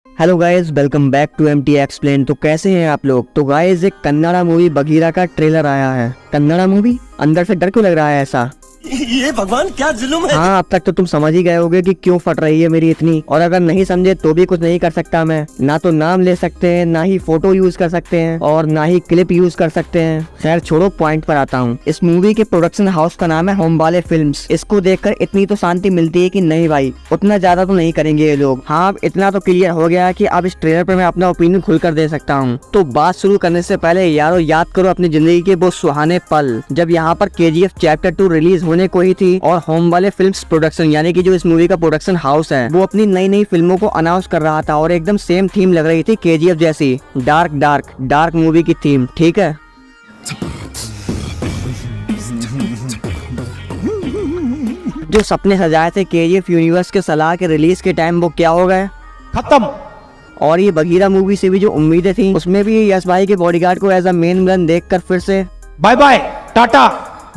Hello guys, welcome back to MT explain. तो कैसे हैं आप लोग। तो गाइस, एक कन्नड़ा मूवी बगीरा का ट्रेलर आया है। कन्नड़ा मूवी, अंदर से डर क्यों लग रहा है ऐसा। ये भगवान क्या जुल्म है। हाँ, अब तक तो तुम समझ ही गए होगे कि क्यों फट रही है मेरी इतनी। और अगर नहीं समझे तो भी कुछ नहीं कर सकता मैं। ना तो नाम ले सकते हैं, ना ही फोटो यूज कर सकते हैं, और ना ही क्लिप यूज कर सकते हैं। खैर छोड़ो, पॉइंट पर आता हूँ। इस मूवी के प्रोडक्शन हाउस का नाम है होमबाले फिल्म्स। इसको देखकर इतनी तो शांति मिलती है कि नहीं भाई, उतना ज्यादा तो नहीं करेंगे ये लोग। हाँ, अब इतना तो क्लियर हो गया कि अब इस ट्रेलर पर मैं अपना ओपिनियन खुलकर दे सकता हूँ। तो बात शुरू करने से पहले यारो, याद करो अपनी जिंदगी के वो सुहाने पल जब यहाँ पर KGF चैप्टर 2 रिलीज होने को ही थी, और होमबाले फिल्म्स प्रोडक्शन यानी कि जो इस मूवी का प्रोडक्शन हाउस है, वो अपनी नई नई फिल्मों को अनाउंस कर रहा था। और एकदम सेम थीम लग रही थी KGF जैसी, डार्क डार्क डार्क मूवी की थीम। ठीक है, जो सपने सजाए थे KGF यूनिवर्स के सलाह के रिलीज के टाइम, वो क्या हो गए, खत्म। और ये बगीरा मूवी से भी जो उम्मीदें थी, उसमें भी यश भाई के बॉडीगार्ड को एज अ मेन विलन देखकर फिर से bye bye, tata,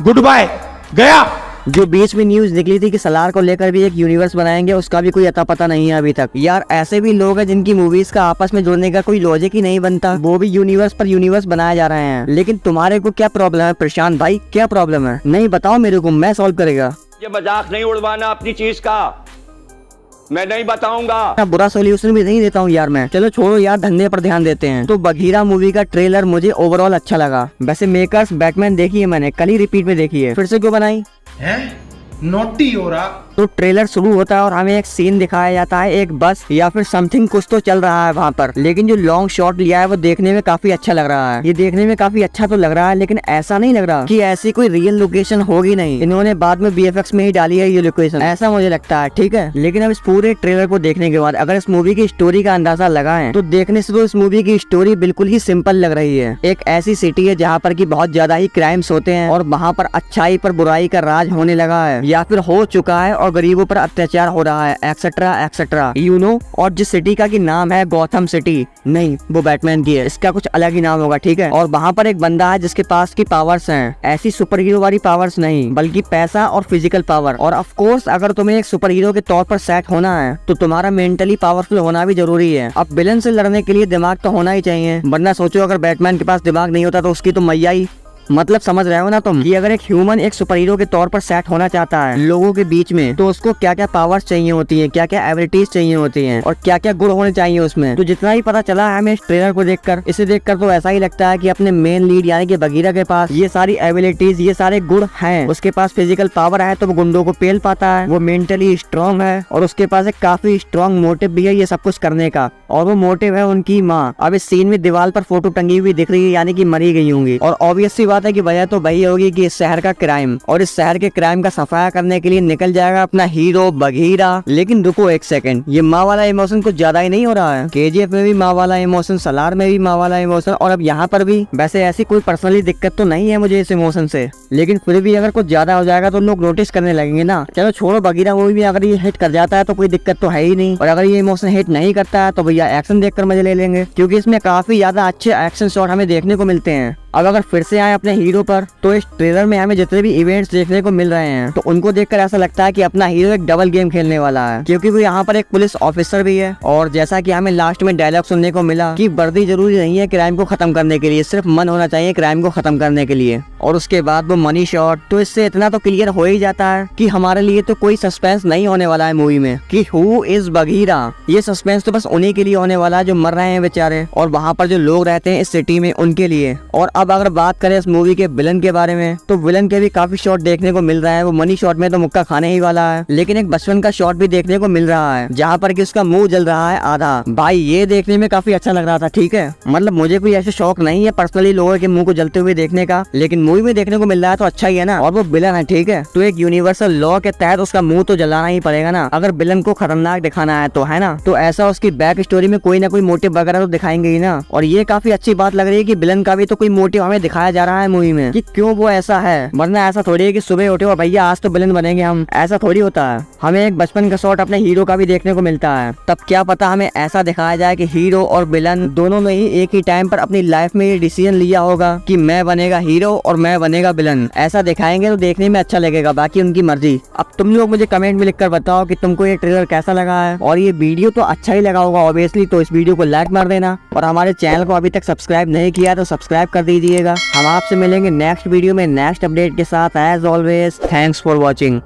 goodbye, गया। जो बीच में न्यूज निकली थी कि सलार को लेकर भी एक यूनिवर्स बनाएंगे, उसका भी कोई अता पता नहीं है अभी तक। यार, ऐसे भी लोग हैं जिनकी मूवीज का आपस में जोड़ने का कोई लॉजिक ही नहीं बनता, वो भी यूनिवर्स पर यूनिवर्स बनाए जा रहे हैं। लेकिन तुम्हारे को क्या प्रॉब्लम है प्रशांत भाई, क्या प्रॉब्लम है? नहीं बताओ मेरे को, मैं सॉल्व करेगा। ये मजाक नहीं उड़वाना अपनी चीज का, मैं नहीं बताऊंगा। बुरा सोल्यूशन भी नहीं देता हूँ यार मैं। चलो छोड़ो यार, धंधे पर ध्यान देते हैं। तो बगीरा मूवी का ट्रेलर मुझे ओवरऑल अच्छा लगा। वैसे मेकर्स बैटमैन देखी है मैंने, कल ही रिपीट में देखी है, फिर से क्यों बनाई है? नोटी हो रहा। तो ट्रेलर शुरू होता है और हमें एक सीन दिखाया जाता है, एक बस या फिर समथिंग कुछ तो चल रहा है वहाँ पर। लेकिन जो लॉन्ग शॉट लिया है वो देखने में काफी अच्छा लग रहा है। ये देखने में काफी अच्छा तो लग रहा है, लेकिन ऐसा नहीं लग रहा कि ऐसी कोई रियल लोकेशन होगी नहीं। इन्होंने बाद में BFX में ही डाली है ये लोकेशन, ऐसा मुझे लगता है। ठीक है, लेकिन अब इस पूरे ट्रेलर को देखने के बाद अगर इस मूवी की स्टोरी का अंदाजा लगाएं, तो देखने से तो इस मूवी की स्टोरी बिल्कुल ही सिंपल लग रही है। एक ऐसी सिटी है जहाँ पर की बहुत ज्यादा ही क्राइम्स होते हैं, और वहाँ पर अच्छाई पर बुराई का राज होने लगा है, या फिर हो चुका है, और गरीबों पर अत्याचार हो रहा है, एक्सेट्रा एक्सेट्रा, यू नो। और जिस सिटी का की नाम है गॉथम सिटी, नहीं वो बैटमैन की है, इसका कुछ अलग ही नाम होगा। ठीक है, और वहाँ पर एक बंदा है जिसके पास की पावर्स हैं, ऐसी सुपर हीरो वाली पावर्स नहीं, बल्कि पैसा और फिजिकल पावर। और ऑफ कोर्स अगर तुम्हें एक सुपर हीरो के तौर पर सेट होना है, तो तुम्हारा मेंटली पावरफुल होना भी जरूरी है। अब विलन से लड़ने के लिए दिमाग तो होना ही चाहिए, वरना सोचो अगर बैटमैन के पास दिमाग नहीं होता तो उसकी तो मैया ही। मतलब समझ रहे हो ना तुम, कि अगर एक ह्यूमन एक सुपर हीरो के तौर पर सेट होना चाहता है लोगों के बीच में, तो उसको क्या क्या पावर्स चाहिए होती हैं, क्या क्या एबिलिटीज चाहिए होती हैं, और क्या क्या गुण होने चाहिए उसमें। तो जितना ही पता चला है हमें इस ट्रेलर को देखकर, इसे देखकर तो ऐसा ही लगता है कि अपने मेन लीड यानी कि बगीरा के पास ये सारी एबिलिटीज, ये सारे गुण हैं। उसके पास फिजिकल पावर है तो वो गुंडों को पेल पाता है, वो मेंटली स्ट्रांग है, और उसके पास एक काफी स्ट्रांग मोटिव भी है ये सब कुछ करने का, और वो मोटिव है उनकी माँ। अब इस सीन में दीवार पर फोटो टंगी हुई दिख रही है, यानी कि मरी गई होंगी। और ऑब्वियस सी बात है कि वजह तो वही होगी कि इस शहर का क्राइम, और इस शहर के क्राइम का सफाया करने के लिए निकल जाएगा अपना हीरो बगीरा। लेकिन रुको एक सेकंड, ये माँ वाला इमोशन कुछ ज्यादा ही नहीं हो रहा है? KGF में भी माँ वाला इमोशन, सलार में भी माँ वाला इमोशन, और अब यहाँ पर भी। वैसे ऐसी कोई पर्सनली दिक्कत तो नहीं है मुझे इस इमोशन से, लेकिन फिर भी अगर कुछ ज्यादा हो जाएगा तो लोग नोटिस करने लगेंगे ना। चलो छोड़ो, बगीरा मूवी में अगर ये हिट कर जाता है तो कोई दिक्कत तो है ही नहीं, और अगर ये इमोशन हिट नहीं करता है तो भैया एक्शन देखकर मजे ले लेंगे, क्योंकि इसमें काफी ज्यादा अच्छे एक्शन शॉट हमें देखने को मिलते हैं। अब अगर फिर से आए अपने हीरो पर, तो इस ट्रेलर में हमें जितने भी इवेंट्स देखने को मिल रहे हैं, तो उनको देखकर ऐसा लगता है कि अपना हीरो एक डबल गेम खेलने वाला है, क्योंकि वो यहाँ पर एक पुलिस ऑफिसर भी है। और जैसा कि हमें लास्ट में डायलॉग सुनने को मिला कि वर्दी जरूरी नहीं है क्राइम को खत्म करने के लिए, सिर्फ मन होना चाहिए क्राइम को खत्म करने के लिए। और उसके बाद वो मनी शॉट, तो इससे इतना तो क्लियर हो ही जाता है कि हमारे लिए तो कोई सस्पेंस नहीं होने वाला है मूवी में कि हु इज बगीरा। ये सस्पेंस तो बस उन्हीं के लिए होने वाला है जो मर रहे हैं बेचारे, और वहाँ पर जो लोग रहते हैं इस सिटी में उनके लिए। और अब अगर बात करें इस मूवी के विलन के बारे में, तो विलन के भी काफी शॉट देखने को मिल रहा है। वो मनी शॉट में तो मुक्का खाने ही वाला है, लेकिन एक बचपन का शॉट भी देखने को मिल रहा है जहाँ पर कि उसका मुंह जल रहा है आधा। भाई ये देखने में काफी अच्छा लग रहा था। ठीक है, मतलब मुझे कोई ऐसे शौक नहीं है पर्सनली लोगों के मुंह को जलते हुए देखने का, लेकिन मूवी में देखने को मिल रहा है तो अच्छा ही है ना। और वो विलन है, ठीक है, तो एक यूनिवर्सल लॉ के तहत उसका मुंह तो जलाना ही पड़ेगा ना, अगर विलन को खतरनाक दिखाना है तो, है ना। तो ऐसा उसकी बैक स्टोरी में कोई ना कोई मोटिव वगैरह तो दिखाएंगे ही ना। और ये काफी अच्छी बात लग रही है कि विलन का भी तो कोई मोटिव मोटिव हमें दिखाया जा रहा है मूवी में कि क्यों वो ऐसा है, वरना ऐसा थोड़ी है कि सुबह उठे और भैया आज तो विलन बनेंगे हम, ऐसा थोड़ी होता है। हमें एक बचपन का शॉट अपने हीरो का भी देखने को मिलता है, तब क्या पता हमें ऐसा दिखाया जाए कि हीरो और विलन दोनों ने ही एक ही टाइम पर अपनी लाइफ में ये डिसीजन लिया होगा कि मैं बनेगा हीरो और मैं बनेगा विलन। ऐसा दिखाएंगे तो देखने में अच्छा लगेगा, बाकी उनकी मर्जी। अब तुम लोग मुझे कमेंट में लिखकर बताओ कि तुमको ये ट्रेलर कैसा लगा है, और ये वीडियो तो अच्छा ही लगा होगा ऑब्वियसली, तो इस वीडियो को लाइक मार देना, और हमारे चैनल को अभी तक सब्सक्राइब नहीं किया तो सब्सक्राइब कर दीजिएगा। हम आपसे मिलेंगे नेक्स्ट वीडियो में नेक्स्ट अपडेट के साथ। As always thanks for watching.